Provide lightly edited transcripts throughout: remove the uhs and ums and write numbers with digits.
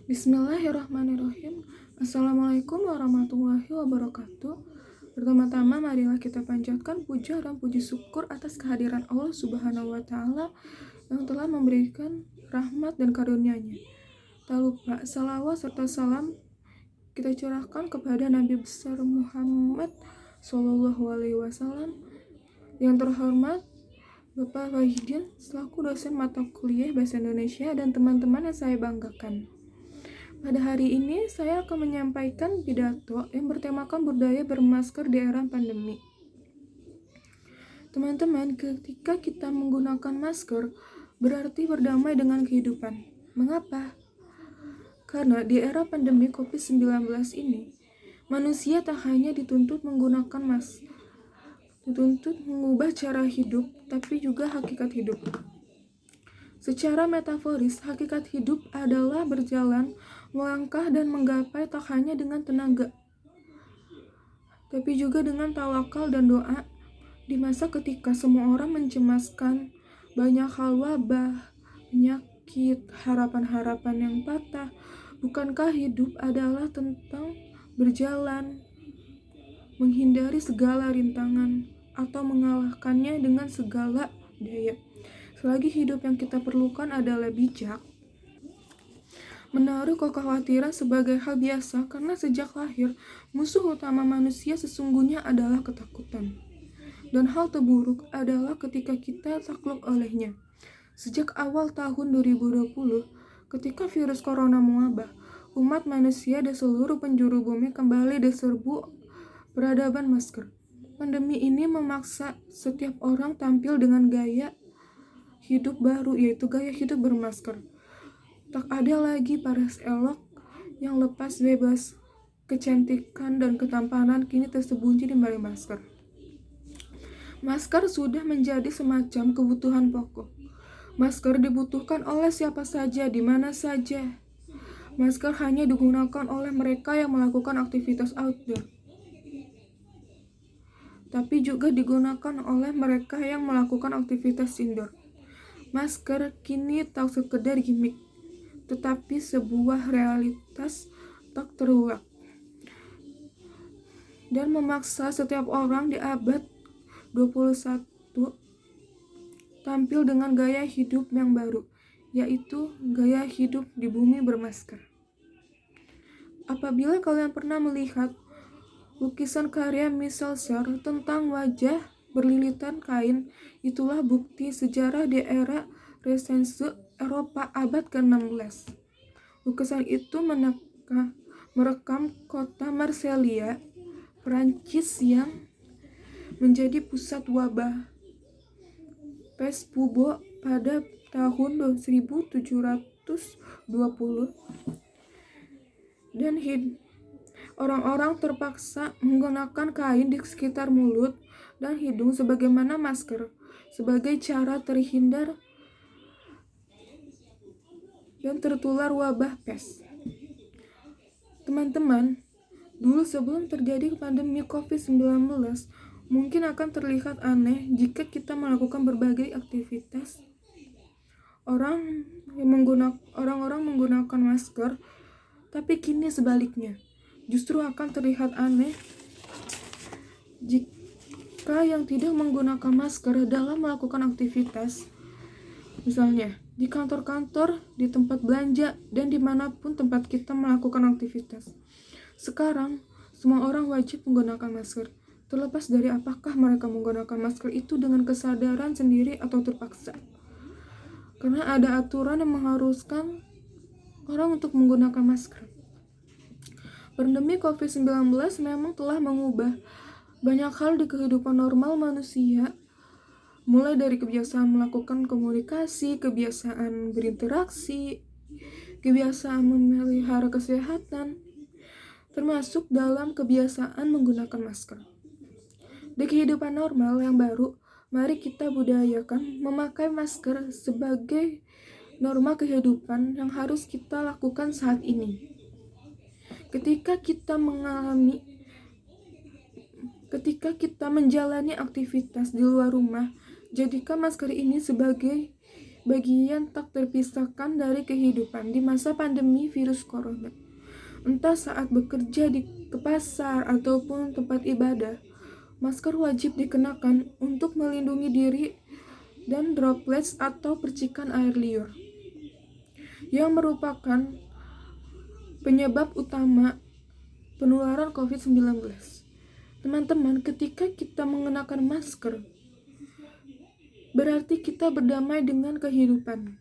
Bismillahirrahmanirrahim. Assalamualaikum warahmatullahi wabarakatuh. Pertama-tama marilah kita panjatkan puja dan puji syukur atas kehadiran Allah Subhanahu wa taala yang telah memberikan rahmat dan karunia-Nya. Tak lupa salawat serta salam kita curahkan kepada Nabi besar Muhammad Sallallahu Alaihi Wasallam. Yang terhormat Bapak Wahidin selaku dosen mata kuliah Bahasa Indonesia dan teman-teman yang saya banggakan. Pada hari ini saya akan menyampaikan pidato yang bertemakan budaya bermasker di era pandemi. Teman-teman, ketika kita menggunakan masker berarti berdamai dengan kehidupan. Mengapa? Karena di era pandemi COVID-19 ini, manusia tak hanya dituntut menggunakan masker, dituntut mengubah cara hidup, tapi juga hakikat hidup. Secara metaforis, hakikat hidup adalah berjalan, melangkah dan menggapai tak hanya dengan tenaga, tapi juga dengan tawakal dan doa. Di masa ketika semua orang mencemaskan banyak hal wabah, penyakit, harapan-harapan yang patah, bukankah hidup adalah tentang berjalan, menghindari segala rintangan, atau mengalahkannya dengan segala daya? Selagi hidup yang kita perlukan adalah bijak, menaruh kekhawatiran sebagai hal biasa karena sejak lahir, musuh utama manusia sesungguhnya adalah ketakutan. Dan hal terburuk adalah ketika kita takluk olehnya. Sejak awal tahun 2020, ketika virus corona mewabah, umat manusia di seluruh penjuru bumi kembali diserbu peradaban masker. Pandemi ini memaksa setiap orang tampil dengan gaya hidup baru, yaitu gaya hidup bermasker. Tak ada lagi paras elok yang lepas bebas. Kecantikan dan ketampanan kini tersembunyi di balik masker. Masker sudah menjadi semacam kebutuhan pokok. Masker dibutuhkan oleh siapa saja, di mana saja. Masker hanya digunakan oleh mereka yang melakukan aktivitas outdoor, tapi juga digunakan oleh mereka yang melakukan aktivitas indoor. Masker kini tak sekedar gimmick, tetapi sebuah realitas tak terulang dan memaksa setiap orang di abad 21 tampil dengan gaya hidup yang baru, yaitu gaya hidup di bumi bermasker. Apabila kalian pernah melihat lukisan karya Michel Serres tentang wajah berlilitan kain, itulah bukti sejarah di era Renaissance Eropa abad ke-16. Lukisan itu merekam kota Marseille, Prancis yang menjadi pusat wabah pes bubuk pada tahun 1720 dan orang-orang terpaksa menggunakan kain di sekitar mulut dan hidung sebagaimana masker, sebagai cara terhindar dan tertular wabah pes. Teman-teman, dulu sebelum terjadi pandemi COVID-19, mungkin akan terlihat aneh jika kita melakukan berbagai aktivitas. Orang-orang menggunakan masker, tapi kini sebaliknya. Justru akan terlihat aneh jika yang tidak menggunakan masker dalam melakukan aktivitas, misalnya di kantor-kantor, di tempat belanja, dan dimanapun tempat kita melakukan aktivitas. Sekarang, semua orang wajib menggunakan masker, terlepas dari apakah mereka menggunakan masker itu dengan kesadaran sendiri atau terpaksa. Karena ada aturan yang mengharuskan orang untuk menggunakan masker. Pandemi COVID-19 memang telah mengubah banyak hal di kehidupan normal manusia, mulai dari kebiasaan melakukan komunikasi, kebiasaan berinteraksi, kebiasaan memelihara kesehatan, termasuk dalam kebiasaan menggunakan masker. Di kehidupan normal yang baru, mari kita budayakan memakai masker sebagai norma kehidupan yang harus kita lakukan saat ini. Ketika kita menjalani aktivitas di luar rumah, jadikan masker ini sebagai bagian tak terpisahkan dari kehidupan di masa pandemi virus corona. Entah saat bekerja ke pasar ataupun tempat ibadah, masker wajib dikenakan untuk melindungi diri dan droplets atau percikan air liur yang merupakan penyebab utama penularan COVID-19. Teman-teman, ketika kita mengenakan masker, berarti kita berdamai dengan kehidupan.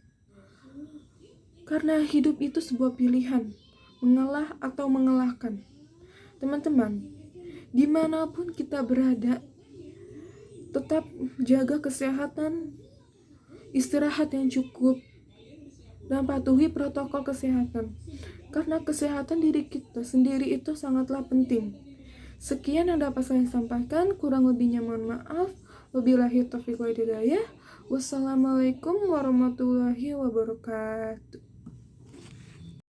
Karena hidup itu sebuah pilihan, mengalah atau mengalahkan. Teman-teman, dimanapun kita berada, tetap jaga kesehatan, istirahat yang cukup, dan patuhi protokol kesehatan. Karena kesehatan diri kita sendiri itu sangatlah penting. Sekian yang dapat saya sampaikan, kurang lebihnya mohon maaf. Wabillahi taufiq wal hidayah. Wassalamualaikum warahmatullahi wabarakatuh.